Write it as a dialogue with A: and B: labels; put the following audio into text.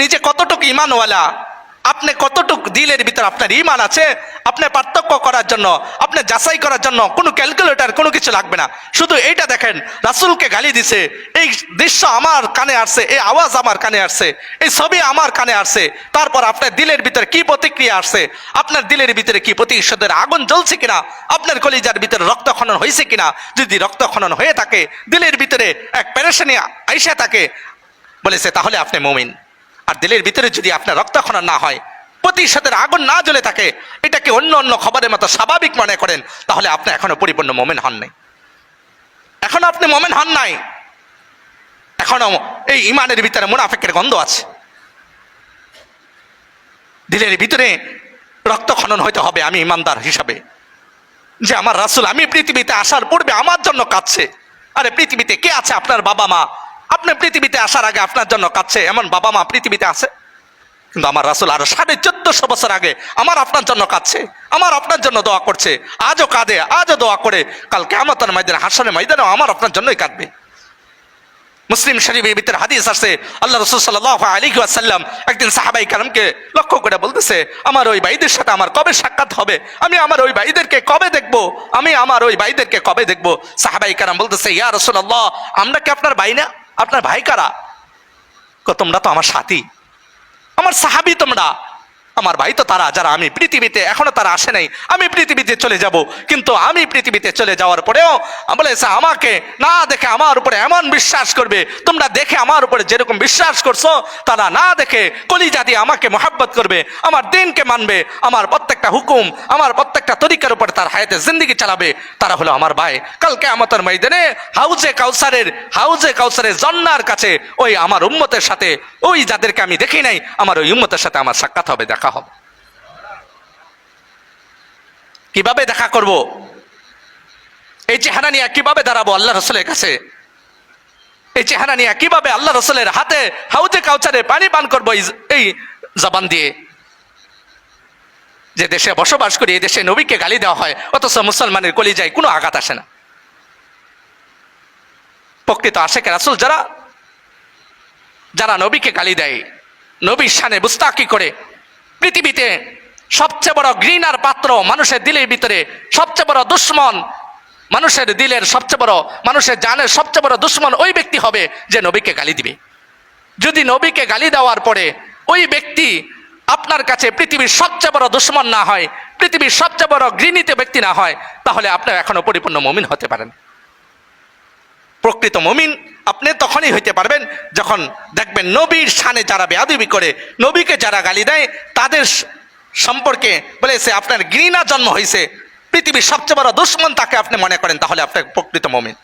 A: নিজে কতটুকু ঈমানওয়ালা, আপনি কতটুকু দিলের ভিতরে আপনার ঈমান আছে, আপনি পার্থক্য করার জন্য, আপনি যাচাই করার জন্য কোনো ক্যালকুলেটর কোনো কিছু লাগবে না। শুধু এইটা দেখেন, রাসূলকে গালি দিছে, এই দৃশ্য আমার কানে আসছে, এই আওয়াজ আমার কানে আসছে, এই ছবি আমার কানে আসছে, তারপর আপনার দিলের ভিতরে কি প্রতিক্রিয়া আসছে, আপনার দিলের ভিতরে কি প্রতিশোধের আগুন জ্বলছে কিনা, আপনার কলিজার ভিতরে রক্তক্ষরণ হয়েছে কিনা। যদি রক্তক্ষরণ হয়ে থাকে, দিলের ভিতরে এক পেরেশানি আইসা থাকে, বলেছে তাহলে আপনি মুমিন। আর দিলের ভিতরে যদি আপনার রক্তক্ষরণ না হয়, প্রতিশোধের আগুন না জ্বলে থাকে, এটাকে অন্য অন্য খবরের মতো স্বাভাবিক মনে করেন, তাহলে আপনি এখনো পরিপূর্ণ মুমিন হন নাই, এখনো আপনি মুমিন হন নাই, এখনো এই ঈমানের ভিতরে মুনাফিকের গন্ধ আছে। দিলের ভিতরে রক্তক্ষরণ হইতে হবে আমি ঈমানদার হিসাবে, যে আমার রাসূল আমি পৃথিবীতে আসার পূর্বে আমার জন্য কাঁদছে। আরে পৃথিবীতে কে আছে? আপনার বাবা মা। আপনি পৃথিবীতে আসার আগে আপনার জন্য কাঁদছে এমন বাবা মা পৃথিবীতে আছে? কিন্তু আমার রাসূল আরো 1450 বছর আগে আমার আপনার জন্য কাঁদছে, আমার আপনার জন্য দোয়া করছে, আজও কাঁদে, আজও দোয়া করে, কাল কিয়ামতের ময়দানে, হাশরের ময়দানেও আমার আপনার জন্যই কাঁদবে। মুসলিম শরীফের ভিতরে হাদিস আছে, আল্লাহ রাসূল সাল্লাল্লাহু আলাইহি ওয়াসাল্লাম একদিন সাহাবায়ে কেরামকে লক্ষ্য করে বলতেছে, আমার ওই ভাইদের সাথে আমার কবে সাক্ষাৎ হবে, আমি আমার ওই ভাইদেরকে কবে দেখবো, আমি আমার ওই ভাইদেরকে কবে দেখবো। সাহাবায়ে কেরাম বলতেছে, ইয়া রাসূলুল্লাহ, আমরা কি আপনার ভাই না? আপনার ভাই কারা? তোমরা তো আমার সাথী, আমার সাহাবী তোমরা, আমার ভাই তো তারা যারা আমি পৃথিবীতে, এখনো তারা আসে নাই, আমি পৃথিবীতে চলে যাব, কিন্তু আমি পৃথিবীতে চলে যাওয়ার পরেও বলেছে আমাকে না দেখে আমার উপরে এমন বিশ্বাস করবে, তোমরা দেখে আমার উপরে যেরকম বিশ্বাস করছো, তারা না দেখে কলিজা দিয়ে আমাকে মহব্বত করবে, আমার দিনকে মানবে, আমার প্রত্যেকটা হুকুম, আমার প্রত্যেকটা তরিকার উপরে তার হায়াতে জিন্দেগি চালাবে, তারা হলো আমার ভাই। কাল কিয়ামতের ময়দানে হাউজে কাউসারের জন্নার কাছে ওই আমার উম্মতের সাথে, ওই যাদেরকে আমি দেখি নাই, আমার ওই উম্মতের সাথে আমার সাক্ষাৎ হবে, দেখা হবে। কিভাবে দেখা করব? এই চেহারা নিয়ে কিভাবে দাঁড়াবো আল্লাহ রাসূলের কাছে? এই চেহারা নিয়ে কিভাবে আল্লাহ রাসূলের হাতে হাউজে কাউসারে পানি পান করবো এই জবান দিয়ে? যে দেশে বসবাস করি, এই দেশে নবীকে গালি দেওয়া হয়, অথচ মুসলমানের কলিজায় কোনো আঘাত আসে না। প্রকৃত আশিকে রাসূল যারা নবীকে গালি দেয়, নবীর শানে বুস্তাকি করে, পৃথিবীতে সবচেয়ে বড় ঘৃণার পাত্র, মানুষের দিলের ভিতরে সবচেয়ে বড় দুশ্মন, মানুষের দিলের সবচেয়ে বড়, মানুষের জানের সবচেয়ে বড় দুশ্মন ওই ব্যক্তি হবে যে নবীকে গালি দিবে। যদি নবীকে গালি দেওয়ার পরে ওই ব্যক্তি আপনার কাছে পৃথিবীর সবচেয়ে বড় দুশ্মন না হয়, পৃথিবীর সবচেয়ে বড় ঘৃণিত ব্যক্তি না হয়, তাহলে আপনি এখনো পরিপূর্ণ মুমিন হতে পারেন। প্রকৃত মুমিন আপনি তখনই হইতে পারবেন যখন দেখবেন নবীর শানে যারা বেয়াদবি করে, নবীকে যারা গালি দেয়, তাদের সম্পর্কে বলেছে আপনার ঘৃণা জন্ম হয়েছে, পৃথিবীর সবচেয়ে বড় দুশ্মন তাকে আপনি মনে করেন, তাহলে আপনার প্রকৃত মুমিন।